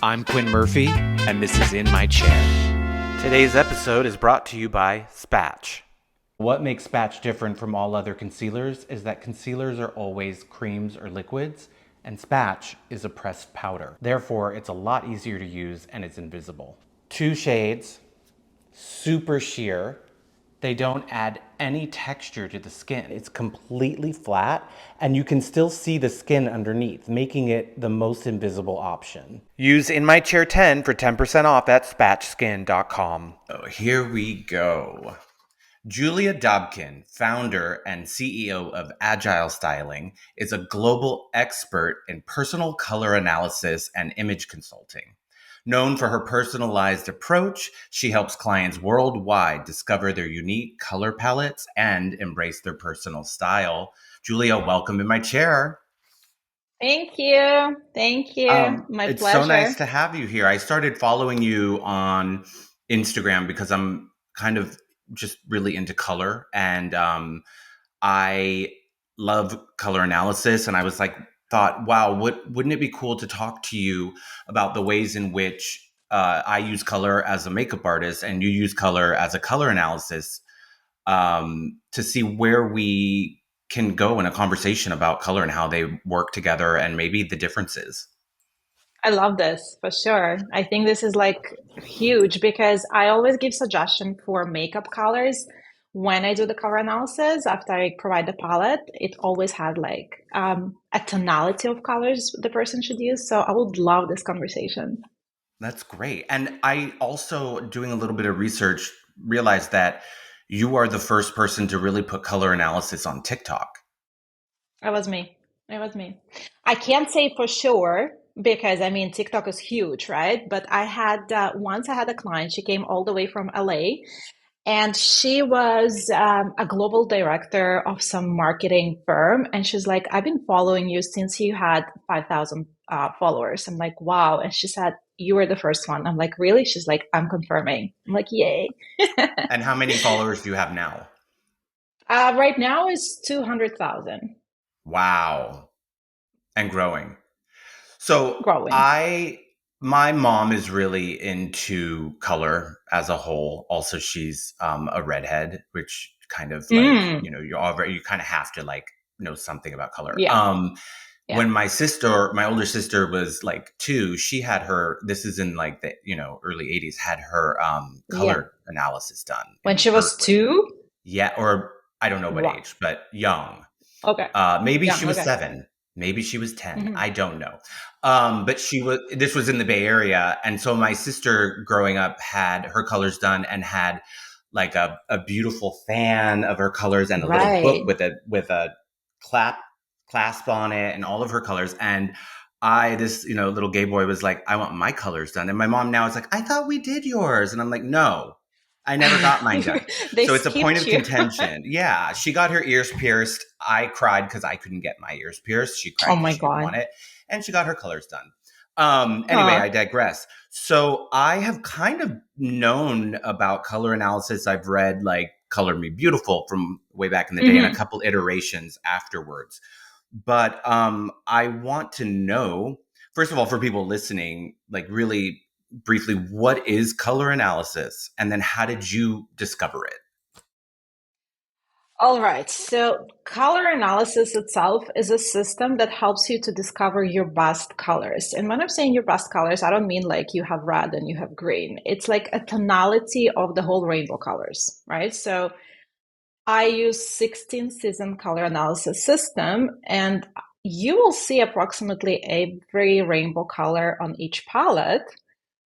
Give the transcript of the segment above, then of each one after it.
I'm Quinn Murphy, and this is In My Chair. Today's episode is brought to you by Spatch. What makes Spatch different from all other concealers is that concealers are always creams or liquids, and Spatch is a pressed powder. Therefore, it's a lot easier to use and it's invisible. 2 shades, super sheer. They don't add any texture to the skin. It's completely flat, and you can still see the skin underneath, making it the most invisible option. Use In My Chair 10 for 10% off at spatchskin.com. Oh, here we go. Julia Dobkin, founder and CEO of Agile Styling, is a global expert in personal color analysis and image consulting. Known for her personalized approach, she helps clients worldwide discover their unique color palettes and embrace their personal style. Julia, welcome In My Chair. Thank you. Thank you. My It's so nice pleasure. to have you here. I started following you on Instagram because I'm kind of just really into color, and I love color analysis. And I was like, thought, wow, wouldn't it be cool to talk to you about the ways in which I use color as a makeup artist and you use color as a color analysis, to see where we can go in a conversation about color and how they work together and maybe the differences. I love this for sure. I think this is like huge because I always give suggestion for makeup colors when I do the color analysis after I provide the palette. It always had like a tonality of colors the person should use. So I would love this conversation. That's great. And I also, doing a little bit of research, realized that you are the first person to really put color analysis on TikTok. It was me. It was me. I can't say for sure because I mean TikTok is huge, right? But I had once I had a client. She came all the way from LA, and she was a global director of some marketing firm. And she's like, I've been following you since you had 5,000 followers. I'm like, wow. And she said, you were the first one. I'm like, really? She's like, I'm confirming. I'm like, yay. And how many followers do you have now? Right now is 200,000 Wow. And growing. So growing. my mom is really into color as a whole. Also, she's a redhead, which kind of like, Mm, you kind of have to like know something about color. yeah, yeah, When my older sister was like 2, she had this is in like the, early 80s, had her yeah. color analysis done When in she her was two? yeah, or I don't know what Wow. age, but young. Okay. Maybe Yeah, she was okay. 7, maybe she was 10. Hmm. I don't know. But this was in the Bay Area. And so my sister growing up had her colors done and had like a beautiful fan of her colors and a little book Right. with a clasp on it and all of her colors. And this, little gay boy was like, I want my colors done. And my mom now is like, I thought we did yours. And I'm like, no, I never got mine done. They So it's a point skipped of you. contention. Yeah, she got her ears pierced. I cried because I couldn't get my ears pierced. She cried Oh because my she didn't God. want it. And she got her colors done. Anyway, I Huh. digress. So I have kind of known about color analysis. I've read like Color Me Beautiful from way back in the day and a Hmm. couple iterations afterwards. But I want to know, first of all, for people listening, like really briefly, what is color analysis? And then how did you discover it? All right. So, color analysis itself is a system that helps you to discover your best colors. And when I'm saying your best colors, I don't mean like you have red and you have green. It's like a tonality of the whole rainbow colors, right? So, I use 16 season color analysis system, and you will see approximately every rainbow color on each palette,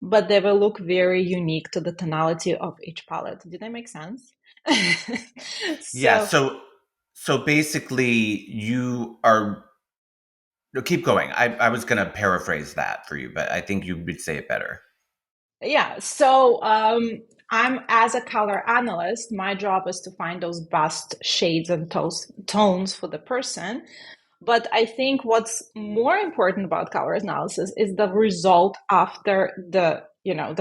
but they will look very unique to the tonality of each palette. Did that make sense? Yeah, So, so basically you are no, keep going. I was gonna paraphrase that for you, but I think you would say it better. yeah, so I'm as a color analyst, my job is to find those best shades and tones for the person. But I think what's more important about color analysis is the result after the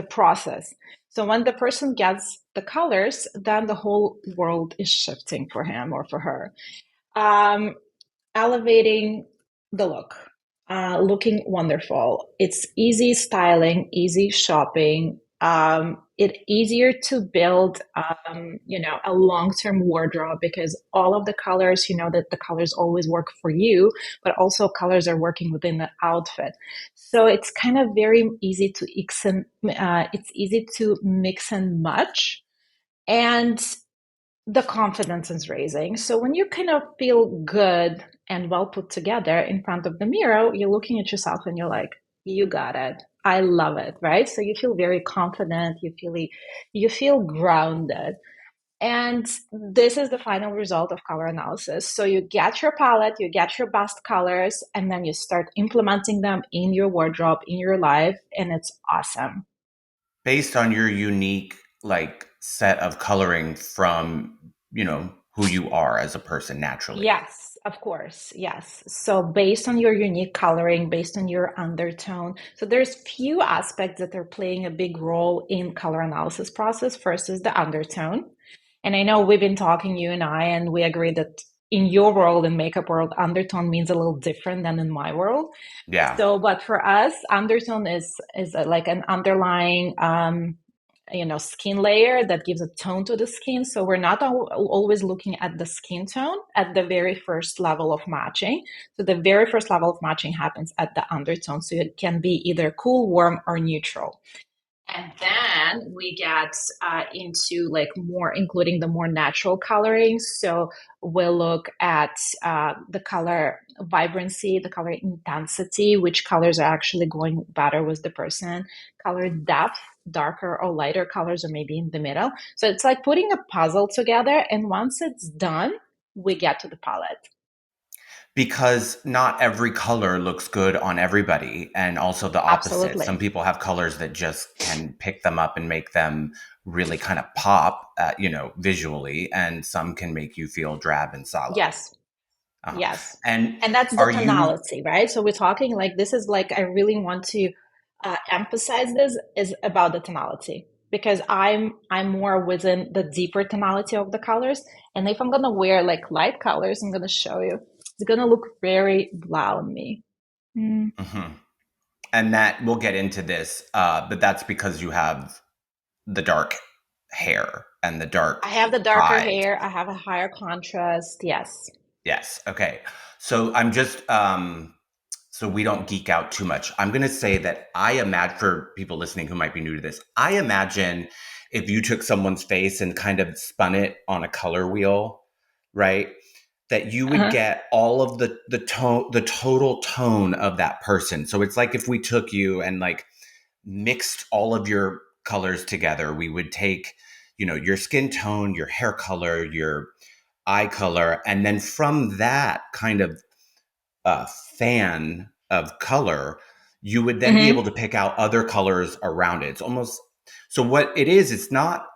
process. So when the person gets the colors, then the whole world is shifting for him or for her. Um, Elevating the look, looking wonderful. It's easy styling, easy shopping. It's easier to build, a long-term wardrobe because all of the colors, you know that the colors always work for you, but also colors are working within the outfit. So it's kind of very easy to it's easy to mix and match. And the confidence is raising. So when you kind of feel good and well put together in front of the mirror, you're looking at yourself and you're like, you got it. I love it, right? So you feel very confident, you feel grounded. And this is the final result of color analysis. So you get your palette, you get your best colors, and then you start implementing them in your wardrobe, in your life, and it's awesome. Based on your unique like set of coloring from, who you are as a person naturally. Yes, of course. Yes. So based on your unique coloring, based on your undertone, so there's few aspects that are playing a big role in color analysis process. First is the undertone. And I know we've been talking, you and I, and we agree that in your world, in makeup world, undertone means a little different than in my world. Yeah. So, but for us, undertone is like an underlying skin layer that gives a tone to the skin. So we're not always looking at the skin tone at the very first level of matching. So the very first level of matching happens at the undertone. So it can be either cool, warm, or neutral. And then we get into like more, including the more natural coloring. So we'll look at the color vibrancy, the color intensity, which colors are actually going better with the person, color depth, darker or lighter colors, or maybe in the middle. So it's like putting a puzzle together. And once it's done, we get to the palette. Because not every color looks good on everybody, and also the opposite. Some Absolutely. people have colors that just can pick them up and make them really kind of pop, visually, and some can make you feel drab and solid. Yes. uh Yes. and And that's the are you tonality, right? So we're talking like this is like, I really want to emphasize this is about the tonality because I'm more within the deeper tonality of the colors. And if I'm gonna wear like light colors, I'm gonna show you. It's gonna look very blah on me. Mm. Mhm. And that we'll get into this, but that's because you have the dark hair and the dark I have the darker eyes. hair. I have a higher contrast. Yes. Yes. Okay. So I'm just so we don't geek out too much. I'm going to say that I imagine, for people listening who might be new to this, I imagine if you took someone's face and kind of spun it on a color wheel, right? That you would Uh-huh. get all of the total tone of that person. So it's like if we took you and like mixed all of your colors together, we would take, your skin tone, your hair color, your eye color, and then from that kind of fan of color, you would then be able Mm-hmm. to pick out other colors around it. It's almost, so what it is, it's not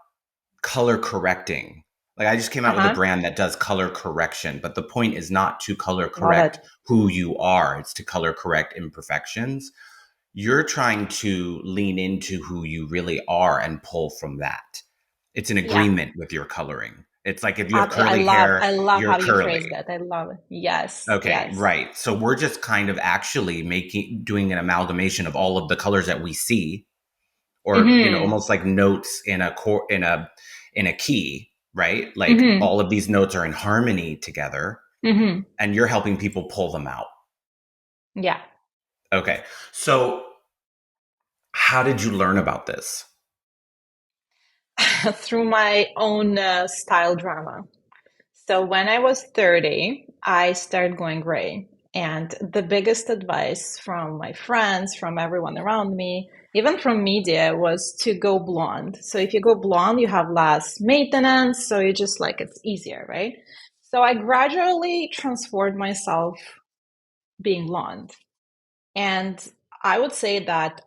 color correcting. Like I just came out with a Uh-huh. brand that does color correction, but the point is not to color Love correct it. who you are, it's to color correct imperfections. You're trying to lean into who you really are and pull from that. It's an Yeah. agreement with your coloring. It's like if you have I curly love hair, I love you're how you phrase curly. that. I love it. Yes. Okay, Yes. right. So we're just kind of actually doing an amalgamation of all of the colors that we see, or Mm-hmm. almost like notes in a in a key, right? Like Mm-hmm. all of these notes are in harmony together, Mm-hmm. and you're helping people pull them out. Yeah. Okay, so how did you learn about this? Through my own style drama. So when I was 30, I started going gray. And the biggest advice from my friends, from everyone around me, even from media, was to go blonde. So if you go blonde, you have less maintenance. So you just like it's easier, right? So I gradually transformed myself being blonde. And I would say that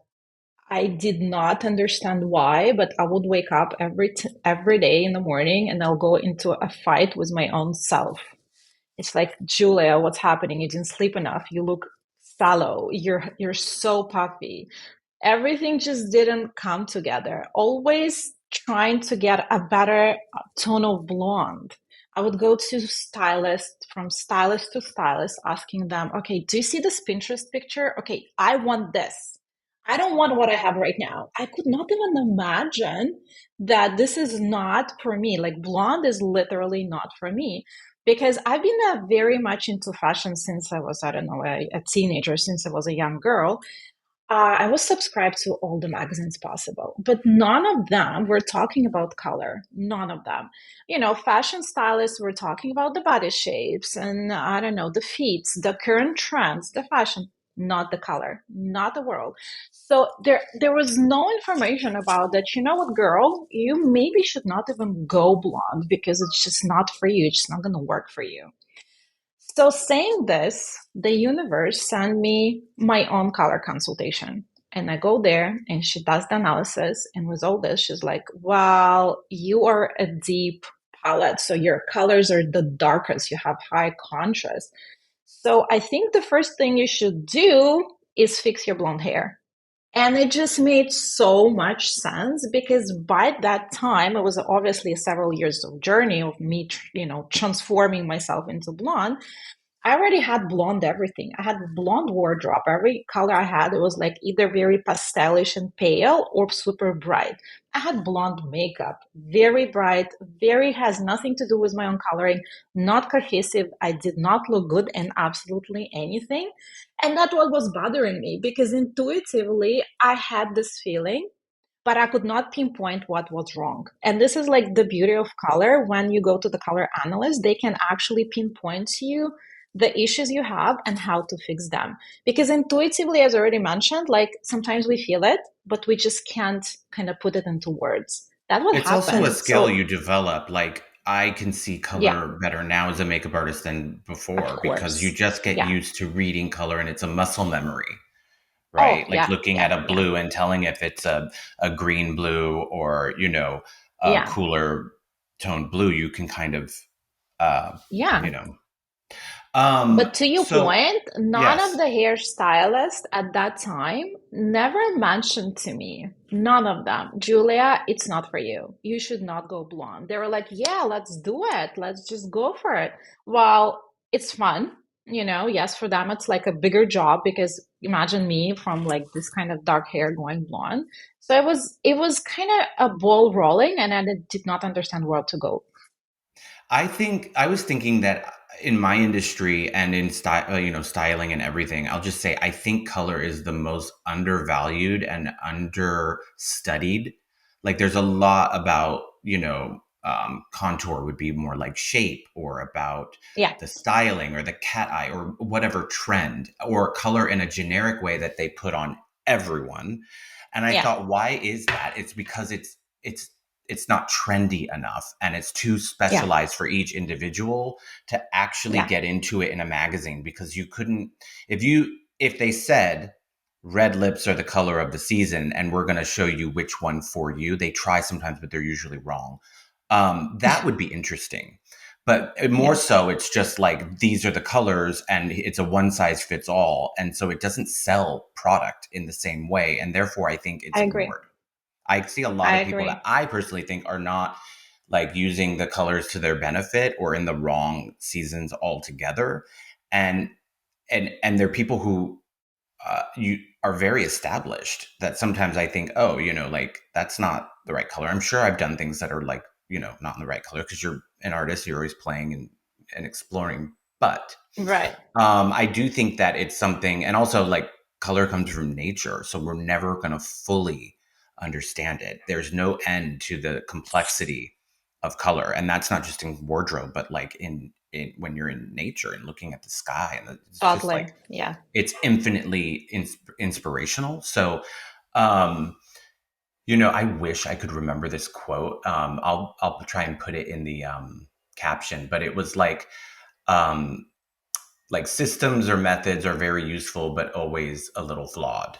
I did not understand why, but I would wake up every day in the morning and I'll go into a fight with my own self. It's like, Julia, what's happening? You didn't sleep enough. You look sallow. You're so puffy. Everything just didn't come together. Always trying to get a better tone of blonde. I would go to stylist, from stylist to stylist, asking them, okay, do you see this Pinterest picture? Okay, I want this. I don't want what I have right now. I could not even imagine that this is not for me. Like blonde is literally not for me because I've been very much into fashion since I was, I don't know, a teenager, since I was a young girl. I was subscribed to all the magazines possible, but none of them were talking about color. None of them. You know, fashion stylists were talking about the body shapes and I don't know, the feats, the current trends, the fashion, not the color, not the world. So there was no information about that. You know what, girl, you maybe should not even go blonde because it's just not for you. It's just not going to work for you. So, saying this, the universe sent me my own color consultation. And I go there and she does the analysis. And with all this, she's like, well, you are a deep palette. So your colors are the darkest. You have high contrast. So I think the first thing you should do is fix your blonde hair. And it just made so much sense because by that time, it was obviously several years of journey of me, transforming myself into blonde. I already had blonde everything. I had blonde wardrobe. Every color I had, it was like either very pastelish and pale or super bright. I had blonde makeup, very bright, very has nothing to do with my own coloring, not cohesive. I did not look good in absolutely anything. And that's what was bothering me because intuitively I had this feeling but I could not pinpoint what was wrong. And this is like the beauty of color. When you go to the color analyst, they can actually pinpoint to you the issues you have and how to fix them. Because intuitively, as I already mentioned, like sometimes we feel it, but we just can't kind of put it into words. That's what It's also a happened. skill So, you develop. Like I can see yeah, color better now as a makeup artist than of before because you course. just get Yeah. used to reading color and it's a muscle memory, Oh, right? Like yeah, looking at yeah, a yeah, blue and telling if it's a green blue or, a yeah, cooler toned blue, you can kind of, uh, yeah. you know. But to your So point, none of yes, the hairstylists at that time never mentioned to me, none of them, Julia, it's not for you. You should not go blonde. They were like, yeah, let's do it. Let's just go for it. Well, it's fun, yes, for them it's like a bigger job because imagine me from like this kind of dark hair going blonde. So it was kind of a ball rolling and I did not understand where to go. I think I was thinking that in my industry and in style, styling and everything, I'll just say I think color is the most undervalued and understudied. Like there's a lot about, contour would be more like shape or about Yeah, the styling or the cat eye or whatever trend or color in a generic way that they put on everyone. And I yeah, thought, why is that? It's because it's it's not trendy enough and it's too yeah, specialized for each individual to actually yeah, get into it in a magazine because you couldn't if they said red lips are the color of the season and we're going to show you which one for you, they try sometimes but they're usually wrong. That would be interesting, but more yeah. so it's just like these are the colors and it's a one size fits all, and so it doesn't sell product in the same way and therefore I think it's I agree. ignored. I see a lot I of people that agree. I personally think are not like using the colors to their benefit or in the wrong seasons altogether. And and they're people who you are very established that sometimes I think, oh, like that's not the right color. I'm sure I've done things that are like, not in the right color because you're an artist, you're always playing and exploring. But Right. I do think that it's something, and also like color comes from nature, so we're never going to fully understand it. There's no end to the complexity of color, and that's not just in wardrobe, but like in when you're in nature and looking at the sky, and it's just like Totally. Yeah. it's infinitely inspirational. So, um, I wish I could remember this quote. I'll try and put it in the caption, but it was um, like systems or methods are very useful, but always a little flawed,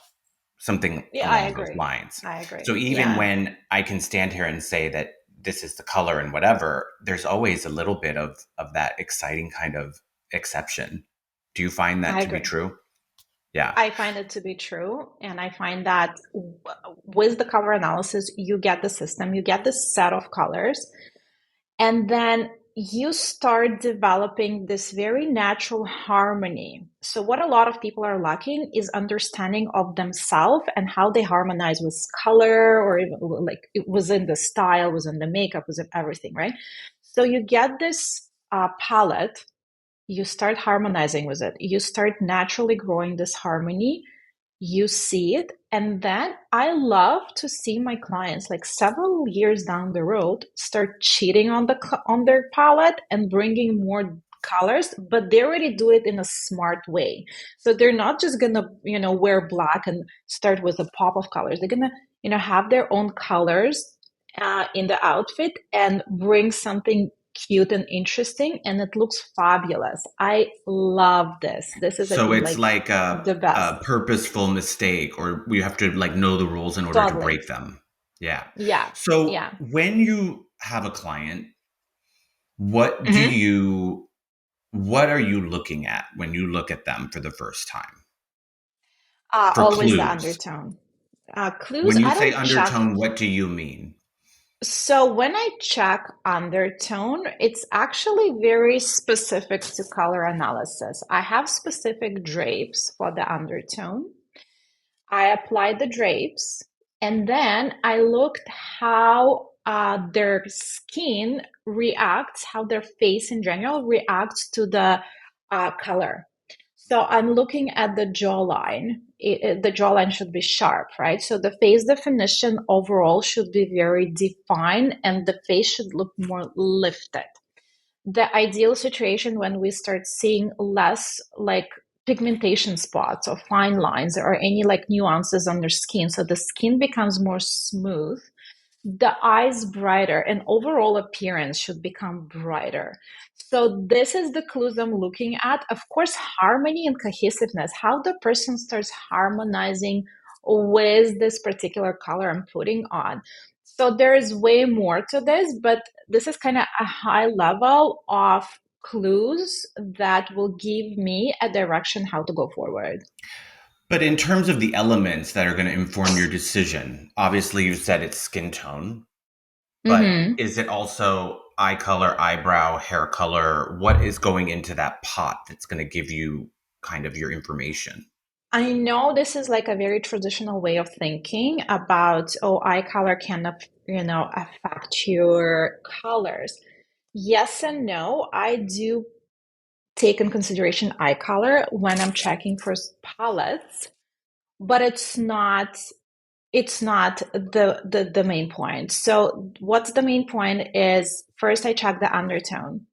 something Yeah, I along those agree. lines. I agree. So even Yeah, when I can stand here and say that this is the color and whatever, there's always a little bit of that exciting kind of exception. Do you find that I to be agree. true? Yeah. I find it to be true. And I find that with the color analysis, you get the system, you get the set of colors. And then you start developing this very natural harmony. So, what a lot of people are lacking is understanding of themselves and how they harmonize with color or even like within the style, within the makeup, within everything, right? So, you get this palette, you start harmonizing with it, you start naturally growing this harmony, you see it, and then I love to see my clients like several years down the road start cheating on their palette and bringing more colors, but they already do it in a smart way. So they're not just gonna wear black and start with a pop of colors. They're gonna have their own colors in the outfit and bring something cute and interesting, and it looks fabulous. I love this. This is, I So think, it's like like the best. a purposeful mistake, or you have to like know the rules in order to Totally. break them. Yeah. Yeah. So Yeah. when you have a client, what do Hmm. you what are you looking at when you look at them for the first time for Always the clues? undertone. Clues, When you I say don't check. undertone, what do you mean? So when I check undertone, it's actually very specific to color analysis. I have specific drapes for the undertone. I applied the drapes, and then I looked how their skin reacts, how their face in general reacts to the color. So I'm looking at the jawline. The jawline should be sharp, right? So the face definition overall should be very defined, and the face should look more lifted. The ideal situation when we start seeing less like pigmentation spots or fine lines or any like nuances on their skin, so the skin becomes more smooth, the eyes brighter, and overall appearance should become brighter. So this is the clues I'm looking at. Of course, harmony and cohesiveness, how the person starts harmonizing with this particular color I'm putting on. So there is way more to this, but this is kind of a high level of clues that will give me a direction how to go forward. But in terms of the elements that are going to inform your decision, obviously you said it's skin tone, but Hmm. is it also eye color, eyebrow, hair color? What is going into that pot that's going to give you kind of your information? I know this is like a very traditional way of thinking about, oh, eye color can, affect your colors. Yes and no. I do take in consideration eye color when I'm checking for palettes, but it's not the main point. So what's the main point is first I check the undertone.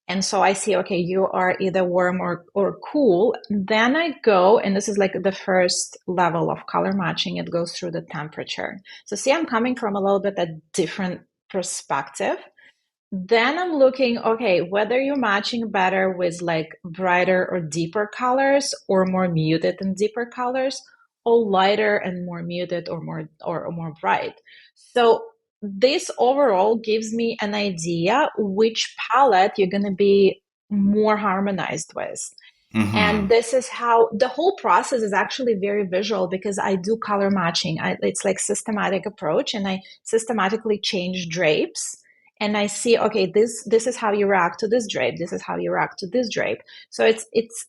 And so I see, okay, you are either warm or cool. Then I go, and this is like the first level of color matching. It goes through the temperature. So see, I'm coming from a little bit a different perspective. Then I'm looking, okay, whether you're matching better with like brighter or deeper colors or more muted and deeper colors, or lighter and more muted or more bright. So this overall gives me an idea which palette you're going to be more harmonized with. And Hmm. this is how the whole process is actually very visual because I do color matching. It's like systematic approach, and I systematically change drapes. And I see, okay, this is how you react to this drape. This is how you react to this drape. So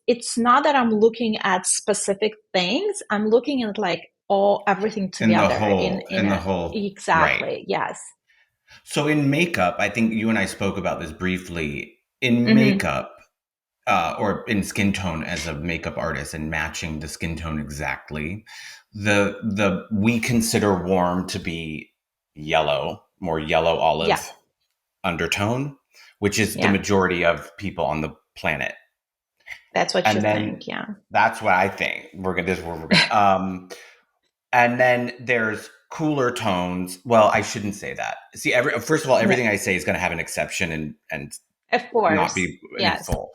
it's not that I'm looking at specific things. I'm looking at like all everything together in In the a whole, right. exactly yes. So in makeup, I think you and I spoke about this briefly. In Hmm. makeup, or in skin tone as a makeup artist and matching the skin tone exactly, the we consider warm to be yellow, more yellow Yeah, olive undertone, which is the yeah. majority of people on the planet. That's what you And then think. Yeah. that's what I think. We're gonna this is where we're gonna and then there's cooler tones. Well, I shouldn't say that. See, first of all, Yeah. everything I say is gonna have an exception and Of not course. be in Yes. full.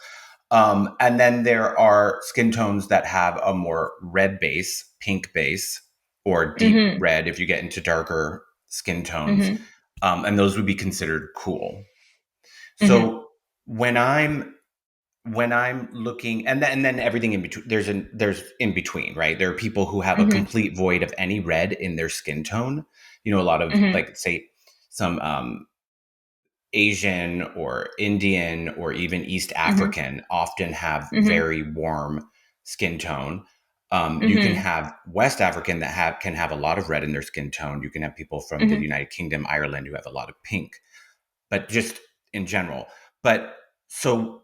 And then there are skin tones that have a more red base, pink base, or deep Hmm. red if you get into darker skin tones. Hmm. And those would be considered cool. Hmm. So when I'm looking, and then everything in between, there's in between, right? There are people who have a Hmm. complete void of any red in their skin tone. A lot of Hmm. like say some Asian or Indian or even East Mm-hmm. African often have Mm-hmm. very warm skin tone. You can Mm-hmm. have West African that can have a lot of red in their skin tone. You can have people from the Mm-hmm. United Kingdom, Ireland, who have a lot of pink, but just in general. But so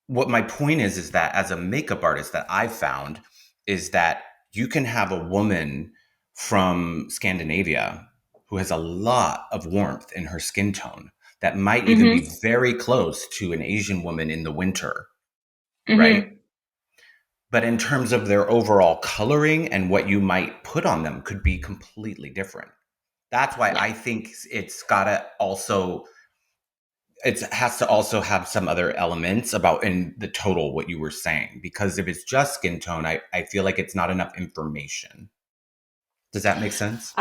what my point is that as a makeup artist that I've found is that you can have a woman from Scandinavia who has a lot of warmth in her skin tone that might even be Mm-hmm. very close to an Asian woman in the winter, right? Mm-hmm. But in terms of their overall coloring and what you might put on them could be completely different. That's why Yeah. I think it's gotta also it has to also have some other elements about in the total what you were saying, because if it's just skin tone, I feel like it's not enough information. Does that make sense?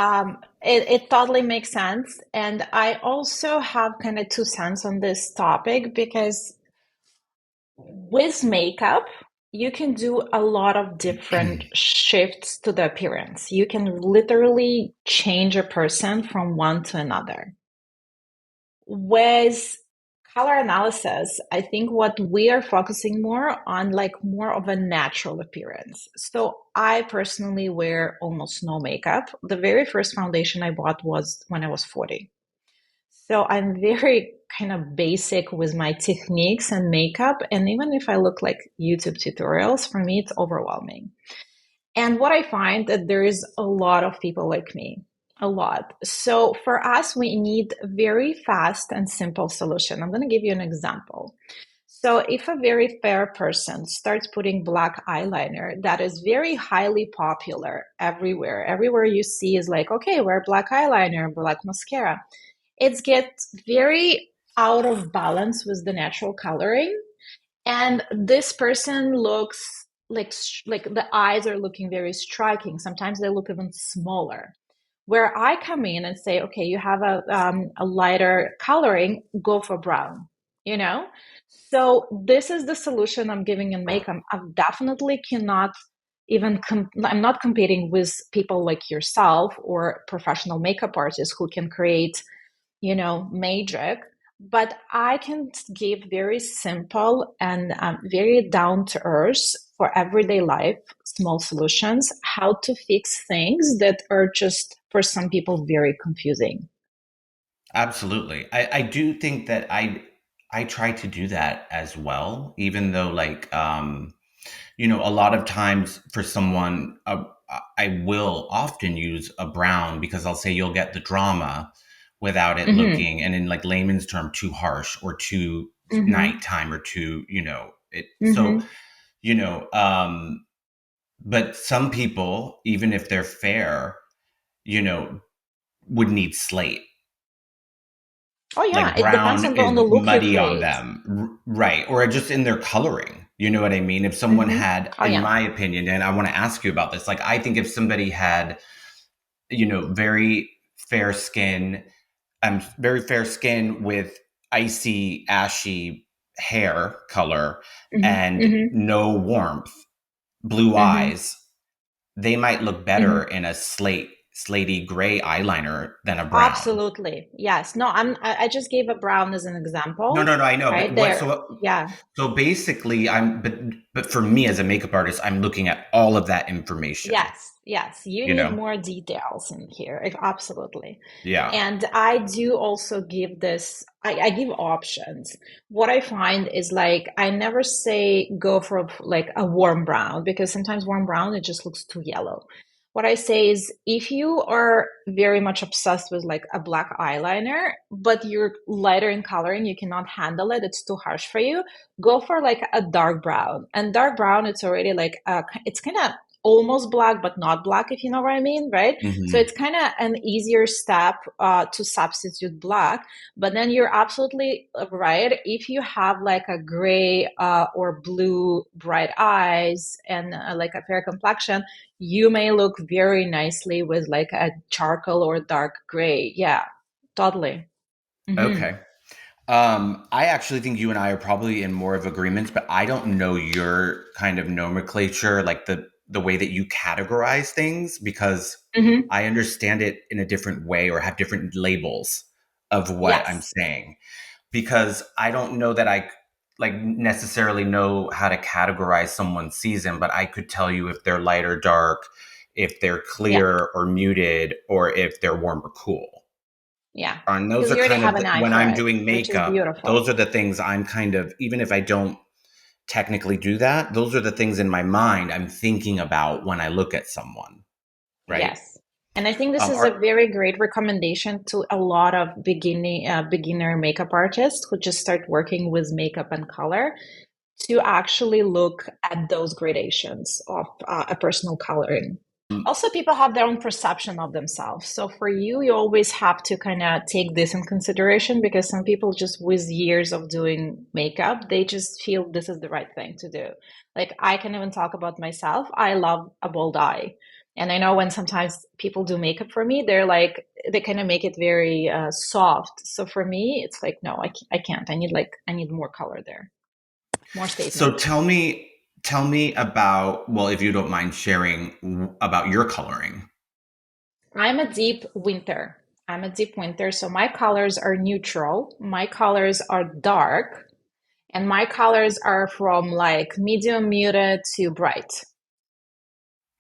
It totally makes sense. And I also have kind of 2 cents on this topic because with makeup, you can do a lot of different shifts to the appearance. You can literally change a person from one to another. With color analysis, I think what we are focusing more on like more of a natural appearance. So I personally wear almost no makeup. The very first foundation I bought was when I was 40. So I'm very kind of basic with my techniques and makeup. And even if I look like YouTube tutorials, for me, it's overwhelming. And what I find that there is a lot of people like me, a lot. So for us, we need a very fast and simple solution. I'm going to give you an example. So if a very fair person starts putting black eyeliner that is very highly popular everywhere, everywhere you see is like, okay, wear black eyeliner, black mascara. It gets very out of balance with the natural coloring, and this person looks like the eyes are looking very striking. Sometimes they look even smaller. Where I come in and say, okay, you have a lighter coloring, go for brown, you know? So this is the solution I'm giving in makeup. I definitely cannot I'm not competing with people like yourself or professional makeup artists who can create magic, but I can give very simple and very down to earth for everyday life, small solutions, how to fix things that are just for some people very confusing. Absolutely. I do think that I try to do that as well, even though a lot of times for someone, I will often use a brown because I'll say you'll get the drama without it Mm-hmm. looking, and in like layman's term, too harsh or too Mm-hmm. nighttime or too, it. So, Mm-hmm. you know, um, but some people, even if they're fair, you know, would need slate. Oh yeah, Like it depends brown on the is look you muddy on create. them, right? Or just in their coloring. You know what I mean? If someone Mm-hmm. had, Oh in yeah. my opinion, and I want to ask you about this, like I think if somebody had, very fair skin, very fair skin with icy, ashy hair color Mm-hmm. and Mm-hmm. no warmth, blue Mm-hmm. eyes, they might look better Mm-hmm. in a slaty gray eyeliner than a brown. Absolutely. Yes. No, I just gave a brown as an No, example, no, no. I know, but right there. Yeah. so basically, but for me as a makeup artist, I'm looking at all of that information. Yes, yes, you You need know, more details in here. Absolutely. yeah. And I do also give this, I give options. What I find is like, I never say go for like a warm brown because sometimes warm brown, it just looks too yellow. What I say is if you are very much obsessed with like a black eyeliner, but you're lighter in coloring, you cannot handle it, it's too harsh for you, go for like a dark brown. And dark brown, it's already like, it's kind of almost black, but not black, if you know what I mean, right? So Hmm. it's kind of an easier step to substitute black. But then you're absolutely right. If you have like a gray or blue bright eyes and like a fair complexion, you may look very nicely with like a charcoal or dark gray. Yeah, totally. Hmm. Okay. I actually think you and I are probably in more of agreements, but I don't know your kind of nomenclature, like the way that you categorize things, because Hmm. I understand it in a different way or have different labels of what I'm Yes. saying. because I don't know that I like necessarily know how to categorize someone's season, but I could tell you if they're light or dark, if they're Yeah, clear or muted, or if they're warm or cool. yeah. And those Because are you already kind have of an eye when for I'm it, doing which is makeup, those beautiful. are the things I'm kind of, even if I don't technically do that, those are the things in my mind I'm thinking about when I look at someone, right? Yes. And I think this is a Are very great recommendation to a lot of beginner makeup artists who just start working with makeup and color to actually look at those gradations of a personal coloring. Also, people have their own perception of themselves. So for you, you always have to kind of take this in consideration because some people just with years of doing makeup, they just feel this is the right thing to do. Like I can even talk about myself. I love a bold eye. And I know when sometimes people do makeup for me, they're like, they kind of make it very soft. So for me, it's like, no, I can't. I need more color there, more so statement. tell me about, well, if you don't mind sharing about your coloring. I'm a deep winter. I'm a deep winter, so my colors are neutral. My colors are dark, and my colors are from like medium muted to bright.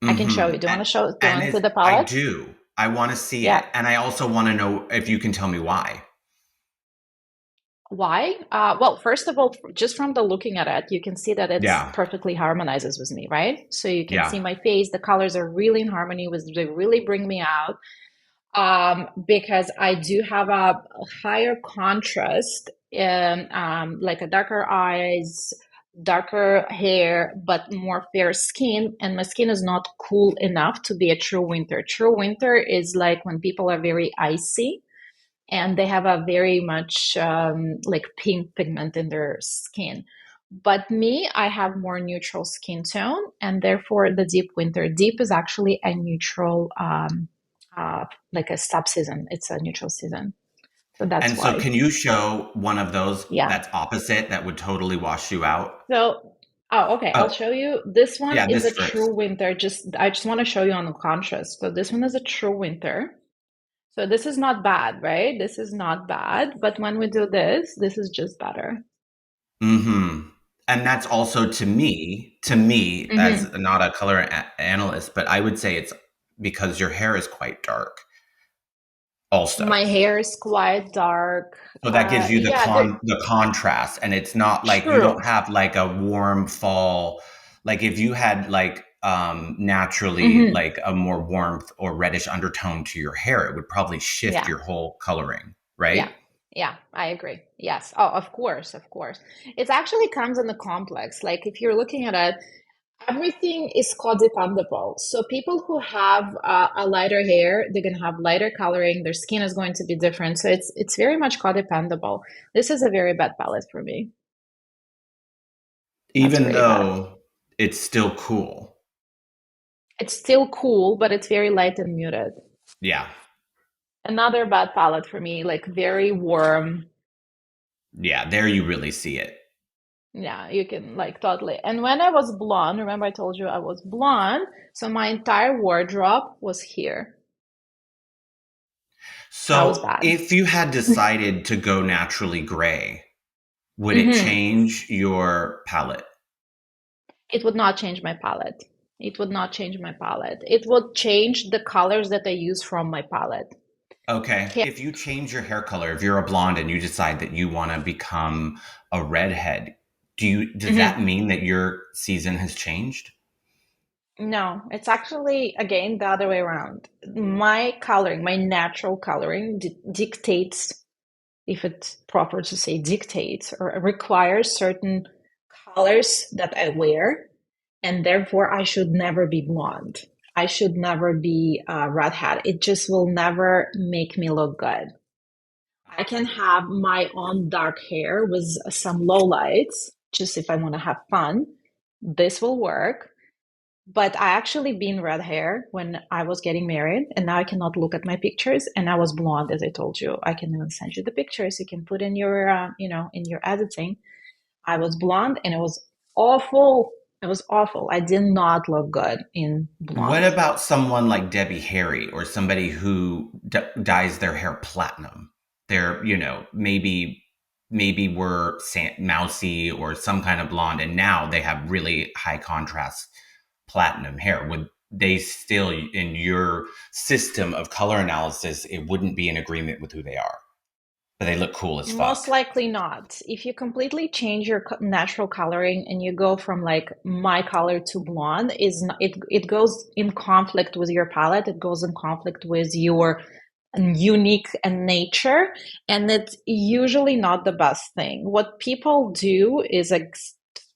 I can show Mm-hmm. you. Do you And want to see is the I palette? do. I want to see Yeah. it. And I also want to know if you can tell me why. Why? Well, first of all, just from the looking at it, you can see that it's Yeah. perfectly harmonizes with me, right? So you can see Yeah. my face. The colors are really in harmony with. They really bring me out. Because I do have a higher contrast in like a darker eyes, darker hair, but more fair skin. And my skin is not cool enough to be a true winter. True winter is like when people are very icy and they have a very much like pink pigment in their skin. But me, I have more neutral skin tone, and therefore the deep winter. Deep is actually a neutral, like a sub season. It's a neutral season, so that's And so why. can you show one of those Yeah. that's opposite that would totally wash you out? So, oh, okay. I'll Oh, show you. This one yeah, is a this first. true winter. I just want to show you on the contrast. So this one is a true winter. So this is not bad, right? This is not bad. But when we do this, this is just better. Mm-hmm. And that's also to me, as Hmm. not a color analyst, but I would say it's because your hair is quite dark also. My hair is quite dark. So that gives you the Yeah, they're the contrast, and it's not like you don't true. have like a warm fall. Like if you had like naturally Hmm. like a more warmth or reddish undertone to your hair, it would probably shift Yeah, your whole coloring, yeah, right? yeah, I agree. Yes. Oh, of course, of course. It actually comes in the complex. Like if you're looking at it, everything is codependable. So people who have a lighter hair, they're gonna have lighter coloring. Their skin is going to be different. So it's very much codependable. This is a very bad palette for me. That's Even very bad. though it's still cool. It's still cool, but it's very light and muted. Yeah. Another bad palette for me, like very warm. Yeah, there you really see it. Yeah, you can like totally. And when I was blonde, remember I told you I was blonde, so my entire wardrobe was here. That was So bad. if you had decided to go naturally gray, would it Hmm. change your palette? It would not change my palette. It would not change my palette. It would change the colors that I use from my palette. Okay. Can If you change your hair color, if you're a blonde and you decide that you want to become a redhead, does that Mhm. mean that your season has changed? No, it's actually again the other way around. My coloring, my natural coloring dictates, if it's proper to say dictates or requires certain colors that I wear, and therefore I should never be blonde. I should never be redhead. It just will never make me look good. I can have my own dark hair with some low lights, just if I want to have fun. This will work. But I actually been red hair when I was getting married, and now I cannot look at my pictures. And I was blonde, as I told you. I can even send you the pictures. You can put in your, in your editing. I was blonde, and it was awful. It was awful. I did not look good in What blonde. about someone like Debbie Harry or somebody who dyes their hair platinum? They're, maybe maybe were mousy or some kind of blonde, and now they have really high contrast platinum hair. Would they still, in your system of color analysis, it wouldn't be in agreement with who they are, but they look cool as Most fuck? likely not. If you completely change your natural coloring and you go from like my color to blonde, is it goes in conflict with your palette. It goes in conflict with your unique nature, and it's usually not the best thing. What people do is like,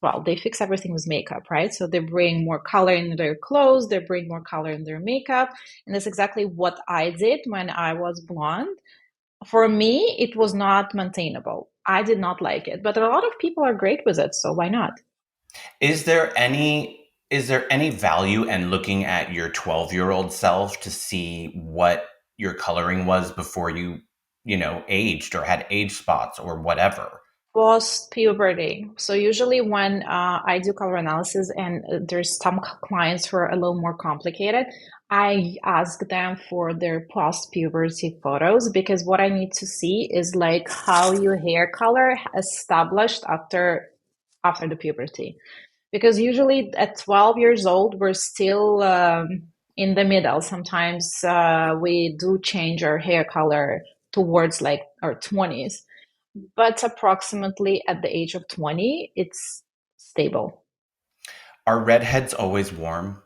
well, they fix everything with makeup, right? So they bring more color in their clothes, they bring more color in their makeup, and that's exactly what I did when I was blonde. For me, it was not maintainable. I did not like it, but a lot of people are great with it, so why not? Is there any value in looking at your 12-year-old self to see what your coloring was before you aged or had age spots or whatever? Post puberty. So usually when I do color analysis and there's some clients who are a little more complicated, I ask them for their post puberty photos because what I need to see is like how your hair color established after the puberty. Because usually at 12 years old, we're still in the middle. Sometimes we do change our hair color towards like our 20s, but approximately at the age of 20, it's stable. Are redheads always warm?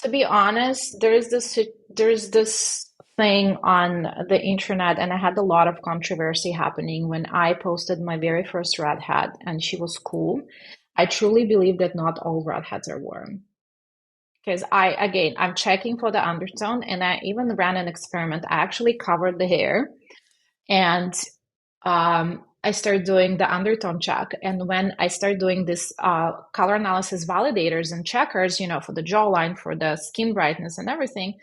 To be honest, there's this thing on the internet, and I had a lot of controversy happening when I posted my very first redhead, and she was cool. I truly believe that not all redheads are warm. Because I'm checking for the undertone, and I even ran an experiment. I actually covered the hair, and I started doing the undertone check. And when I started doing this color analysis validators and checkers, for the jawline, for the skin brightness and everything,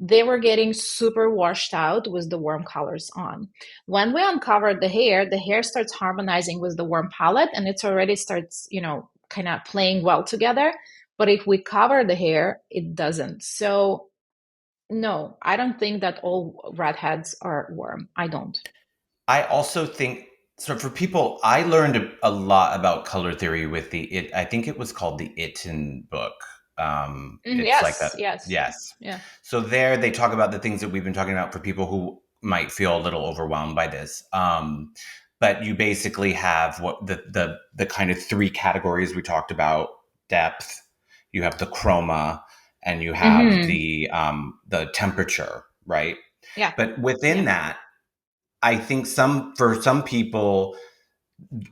they were getting super washed out with the warm colors on. When we uncovered the hair starts harmonizing with the warm palette and it already starts, kind of playing well together. But if we cover the hair, it doesn't. So, no, I don't think that all redheads are warm. I don't. I also think so. For people, I learned a lot about color theory with the it. I think it was called the Itten book. It's like Yes, that. yes. Yes. Yeah. So there, they talk about the things that we've been talking about for people who might feel a little overwhelmed by this. But you basically have what the kind of three categories we talked about: depth, you have the chroma, and you have Hmm. the temperature, right? Yeah. But within Yeah. that, I think for some people,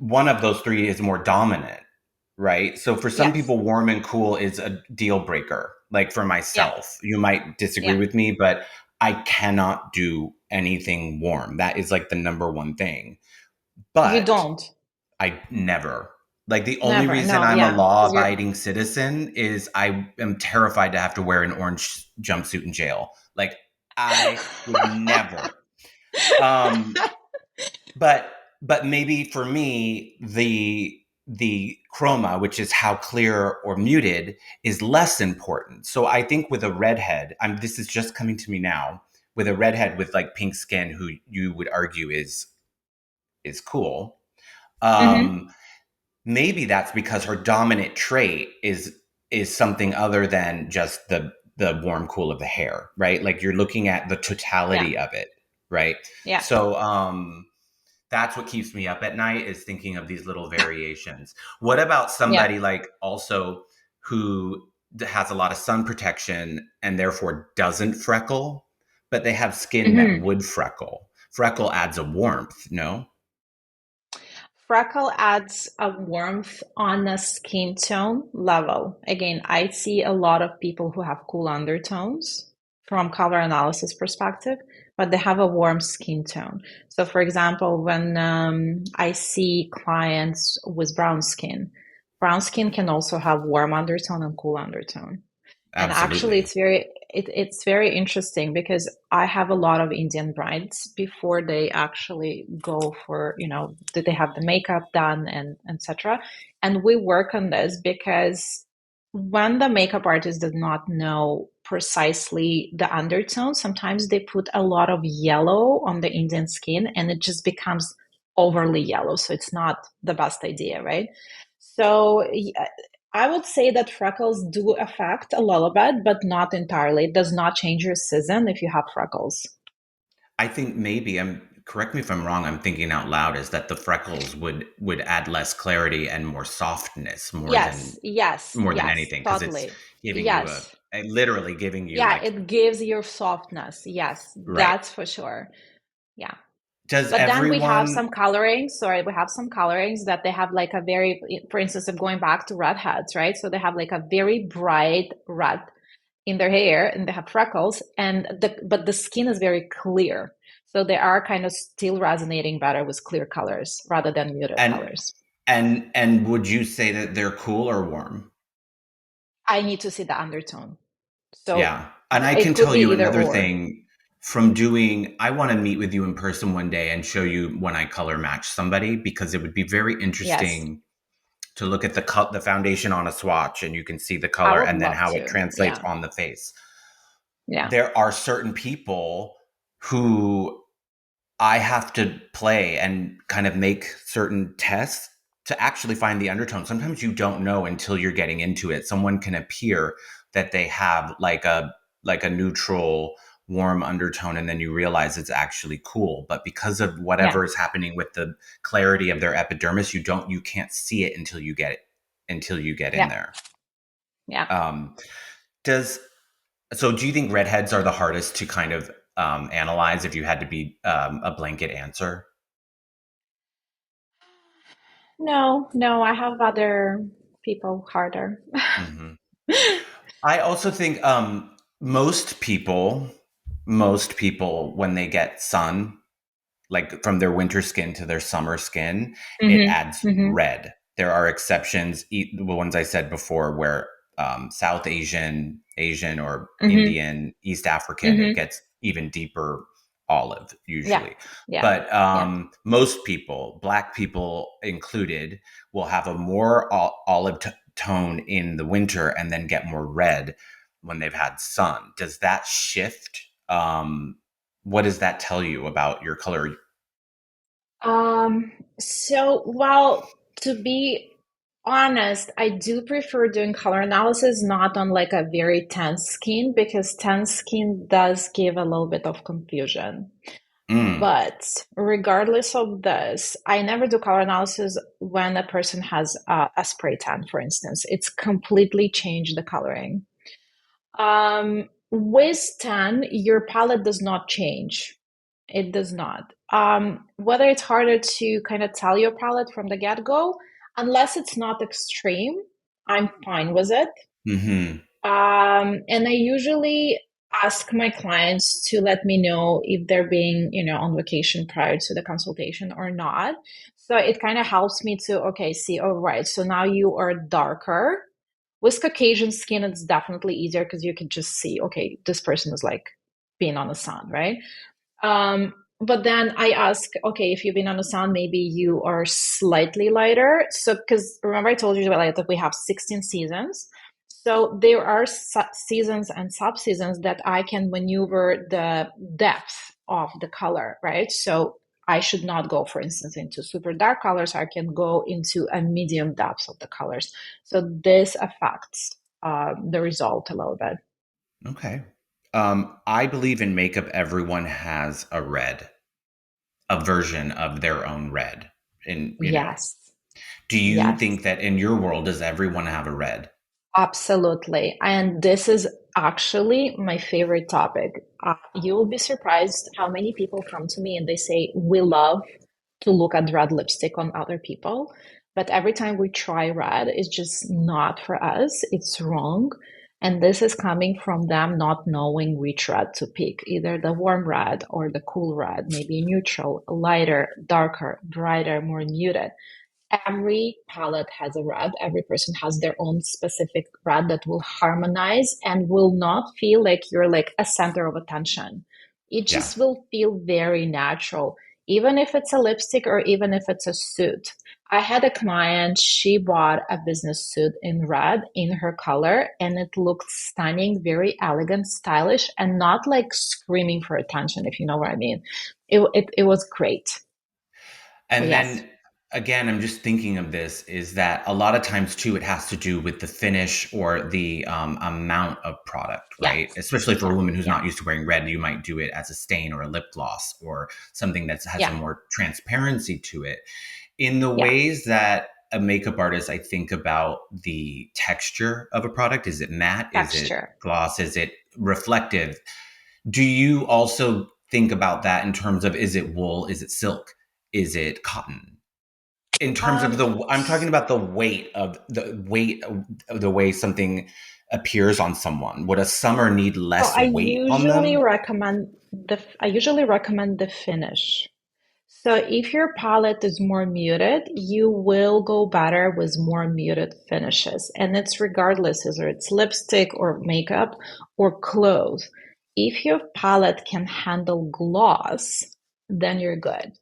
one of those three is more dominant, right? So for some Yes. people, warm and cool is a deal breaker. Like for Yeah. myself, you might disagree Yeah. with me, but I cannot do anything warm. That is like the number one thing. You But don't. I never. Like the only Never. reason No, I'm a yeah. law Because you're abiding citizen is I am terrified to have to wear an orange jumpsuit in jail. Like I would never. Um, but maybe for me the chroma, which is how clear or muted, is less important. So I think with a redhead, this is just coming to me now, with a redhead with like pink skin who you would argue is cool. hmm um Maybe that's because her dominant trait is something other than just the warm cool of the hair, right? Like you're looking at the Yeah. totality of it, right? Yeah. So that's what keeps me up at night, is thinking of these little variations. What about Yeah. somebody like also who has a lot of sun protection and therefore doesn't freckle, but they have skin that hmm would freckle? Freckle adds a warmth, no? Freckle adds a warmth on a skin tone level. Again, I see a lot of people who have cool undertones from color analysis perspective, but they have a warm skin tone. So, for example, when I see clients with brown skin can also have warm undertone and cool undertone. And actually, Absolutely. it's very interesting because I have a lot of Indian brides before they actually go for, that they have the makeup done and etc. And we work on this because when the makeup artist does not know precisely the undertone, sometimes they put a lot of yellow on the Indian skin and it just becomes overly yellow. So it's not the best idea, right? So I would say that freckles do affect a little bit, but not entirely. It does not change your season if you have freckles. I think maybe I'm correct me if I'm wrong, I'm thinking out loud is that the freckles would add less clarity and more softness Yes, yes, more than yes, anything because it's totally. giving you Yes. literally giving you Yeah, like it gives you softness. Yes, right. that's for sure. Yeah. Does But then we have everyone some colorings. Sorry, we have some colorings that they have like a very, for instance, of going back to redheads, right? So they have like a very bright red in their hair and they have freckles, and but the skin is very clear. So they are kind of still resonating better with clear colors rather than muted and colors. and would you say that they're cool or warm? I need to see the undertone. So Yeah. And I it can could tell be you either another or. thing from doing, I want to meet with you in person one day and show you when I color match somebody because it would be very Yes, interesting to look at the foundation on a swatch and you can see the I color would and then love how it to. translates Yeah, on the face. yeah, There are certain people who I have to play and kind of make certain tests to actually find the undertone. Sometimes you don't know until you're getting into it. Someone can appear that they have like a neutral warm undertone and then you realize it's actually cool, but because of yeah, whatever is happening with the clarity of their epidermis, you can't see it until you get in yeah, there. yeah. Um does so do you think redheads are the hardest to kind of analyze if you had to be a blanket answer? No, no, I have other people harder. Mhm. I also think most people, when they get sun, like from their winter skin to their summer skin, it Hmm. adds Hmm. red. There are exceptions, the ones I said before, where South Asian or Hmm. Indian, East African, it Hmm. gets even deeper olive Yeah, usually. yeah, But yeah. most people, black people included, will have a more olive tone in the winter and then get more red when they've had sun. Does that shift? What does that tell you about your color? So, well, to be honest, I do prefer doing color analysis not on like a very tense skin because tense skin does give a little bit of confusion. Mm, But regardless of this, I never do color analysis when a person has a spray tan, for instance. It's completely changed the coloring. With tan, your palette does not change. It does not. Whether it's harder to kind of tell your palette from the get-go, unless it's not extreme, I'm fine with it. hmm. And I usually ask my clients to let me know if they're being, on vacation prior to the consultation or not. So it kind of helps me to, okay, see, oh, right. So now you are darker. With Caucasian skin, it's definitely easier because you can just see, okay, this person is like being on the sun, right? But then I ask, okay, if you've been on the sun, maybe you are slightly lighter. So, because remember I told you about like that we have 16 seasons. So there are seasons and sub-seasons that I can maneuver the depth of the color, right? So I should not go, for instance, into super dark colors. I can go into a medium depth of the colors. So this affects the result a little bit. Okay. I believe in makeup, everyone has a version of their own red. And, Yes. do you Yes. think that in your world, does everyone have a red? Absolutely. And this is actually my favorite topic. You will be surprised how many people come to me and they say, we love to look at red lipstick on other people. But every time we try red, it's just not for us. It's wrong. And this is coming from them not knowing which red to pick, either the warm red or the cool red, maybe neutral, lighter, darker, brighter, more muted. Every palette has a red. Every person has their own specific red that will harmonize and will not feel like you're like a center of attention. It Yeah. just will feel very natural, even if it's a lipstick or even if it's a suit. I had a client, she bought a business suit in red in her color, and it looked stunning, very elegant, stylish, and not like screaming for attention, if you know what I mean. It was great. Oh, And yes. then again, I'm just thinking of this is that a lot of times too, it has to do with the finish or the amount of product, right? Yes. Especially for a Yeah. woman who's Yeah. not used to wearing red, you might do it as a stain or a lip gloss or something that has a Yeah. more transparency to it. In the Yeah. ways that a makeup artist, I think about the texture of a product. Is it matte? Is it Texture. gloss? Is it reflective? Do you also think about that in terms of, is it wool? Is it silk? Is it cotton? In terms of I'm talking about the way something appears on someone. Would a summer need So less weight on them? I usually recommend the finish. So if your palette is more muted, you will go better with more muted finishes. And it's regardless whether it's lipstick or makeup or clothes. If your palette can handle gloss, then you're good.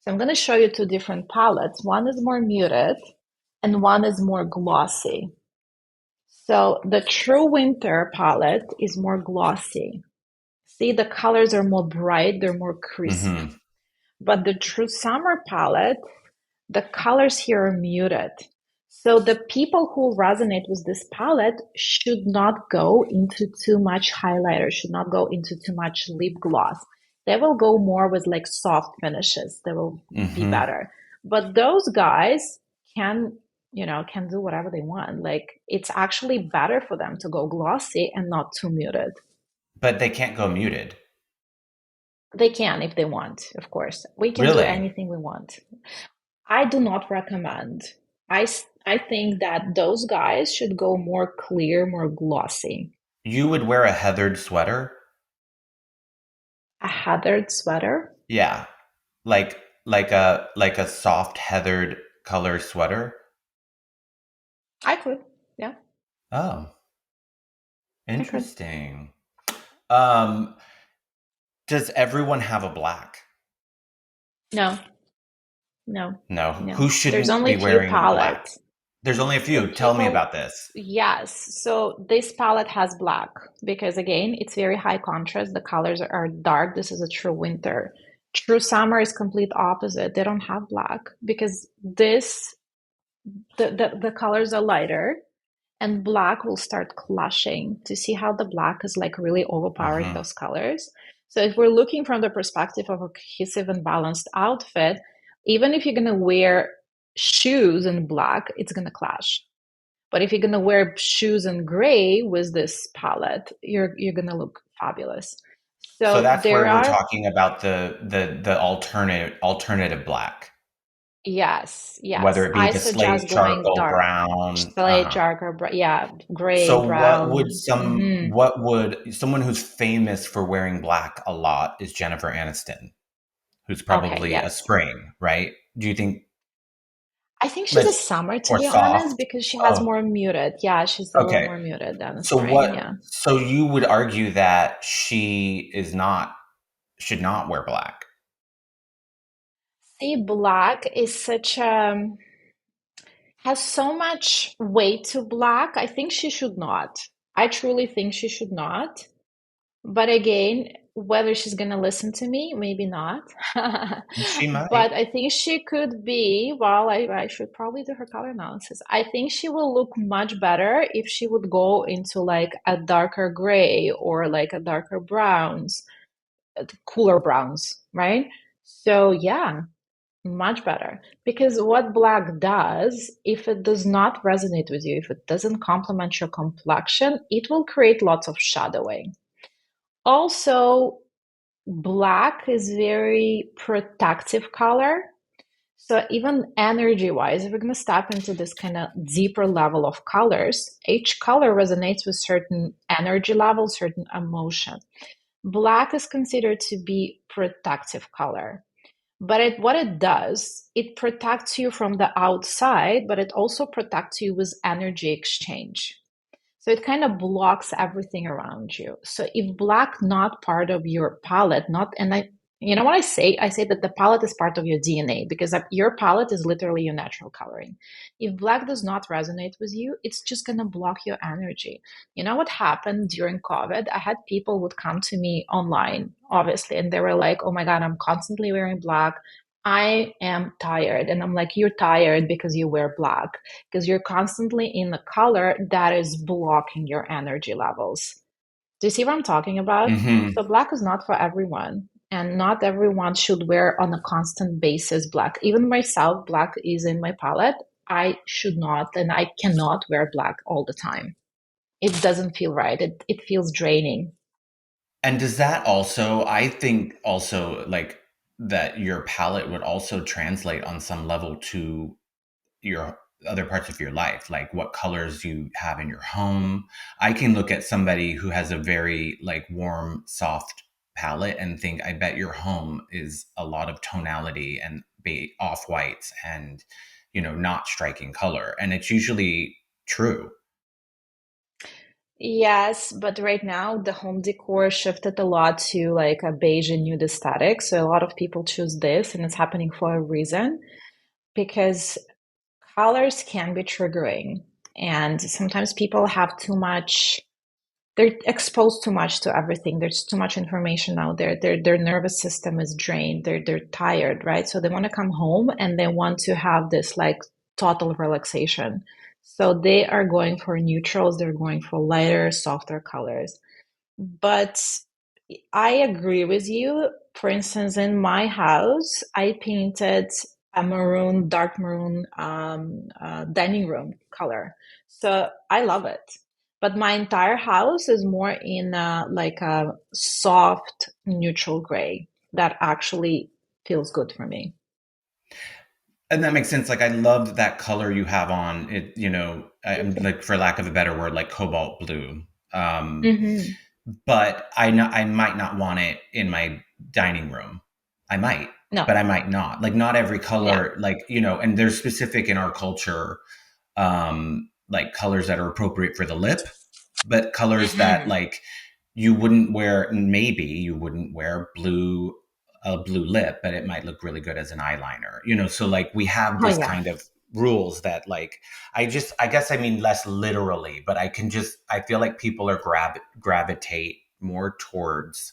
So I'm going to show you two different palettes. One is more muted and one is more glossy. So the True Winter palette is more glossy. See, the colors are more bright, they're more crisp. Hmm. But the True Summer palette, the colors here are muted. So the people who resonate with this palette should not go into too much highlighter, should not go into too much lip gloss. They will go more with like soft finishes. They will be Hmm. better. But those guys can, can do whatever they want. Like it's actually better for them to go glossy and not too muted. But they can't go muted. They can if they want, of course. We can do Really? anything we want. I do not recommend. I think that those guys should go more clear, more glossy. You would wear a heathered sweater? A heathered sweater? Yeah. Like a soft heathered color sweater? I could. Yeah, Oh, I could. interesting. Um, does everyone have a black? No, no, No. no. Who There's shouldn't only be a few wearing black? palettes. There's only a So few. Tell me people, about this. yes. So this palette has black because again, it's very high contrast. The colors are dark. This is a true winter. True summer is complete opposite. They don't have black because the colors are lighter and black will start clashing to see how the black is like really overpowering Hmm. those colors. So if we're looking from the perspective of a cohesive and balanced outfit, even if you're going to wear shoes in black, it's going to clash. But if you're going to wear shoes in gray with this palette, you're going to look fabulous. So So that's there where we're are, talking about the alternative black, yes, whether yes. it be I the slate, suggest going charcoal, dark, brown. slate, Uh-huh. darker, yeah, gray, So brown. Hmm. what would someone who's famous for wearing black a lot is Jennifer Aniston, who's Okay, probably a yes. spring, right? Do you think I think she's a let's summer, to or be honest, soft? because she has Oh, more muted. Yeah, she's a little okay. more muted than a So spring. Yeah. so you would argue that she is not should not wear black. See, black is such a, has so much weight to black. I think she should not. I truly think she should not. But again, whether she's gonna listen to me, maybe not. She But might. I think she could be, well, I should probably do her color analysis. I think she will look much better if she would go into like a darker gray or like a darker browns, cooler browns, right? So yeah, much better. Because what black does, if it does not resonate with you, if it doesn't complement your complexion, it will create lots of shadowing. Also, black is very protective color. So even energy wise, if we're going to step into this kind of deeper level of colors, each color resonates with certain energy level, certain emotion. Black is considered to be protective color. But what it does, it protects you from the outside, but it also protects you with energy exchange. So it kind of blocks everything around you. So if black not part of your palette, not and I you know what I say? I say that the palette is part of your DNA because your palette is literally your natural coloring. If black does not resonate with you, it's just gonna block your energy. You know what happened during COVID? I had people would come to me online, obviously, and they were like, "Oh my God, I'm constantly wearing black. I am tired. And I'm like, you're tired because you wear black, because you're constantly in a color that is blocking your energy levels. Do you see what I'm talking about? Hmm. So black is not for everyone. And not everyone should wear on a constant basis black. Even myself, black is in my palette. I should not and I cannot wear black all the time. It doesn't feel right. It feels draining. And does that also, I think also like that your palette would also translate on some level to your other parts of your life, like what colors you have in your home. I can look at somebody who has a very like warm, soft palette and think, I bet your home is a lot of tonality and be off whites and, not striking color. And it's usually true. Yes, but right now the home decor shifted a lot to like a beige and nude aesthetic. So a lot of people choose this, and it's happening for a reason because colors can be triggering. And sometimes people have too much, they're exposed too much to everything. There's too much information out there. Their nervous system is drained. They're tired, right? So they want to come home and they want to have this like total relaxation. So they are going for neutrals, they're going for lighter, softer colors. But I agree with you. For instance, in my house, I painted a maroon, dark maroon dining room color. So I love it. But my entire house is more in like a soft neutral gray that actually feels good for me. And that makes sense. Like I love that color you have on it, Thank I'm you. like for lack of a better word, like cobalt blue. Um, Hmm. but I might not want it in my dining room. I might, No, but I might not. Like not every yeah. color, like, and there's specific in our culture, like colors that are appropriate for the lip, but colors that Hmm. like you wouldn't wear, maybe you wouldn't wear a blue lip, but it might look really good as an eyeliner, so like we have Oh, this yeah. kind of rules that like I guess I mean less literally, but I feel like people are gravitate more towards,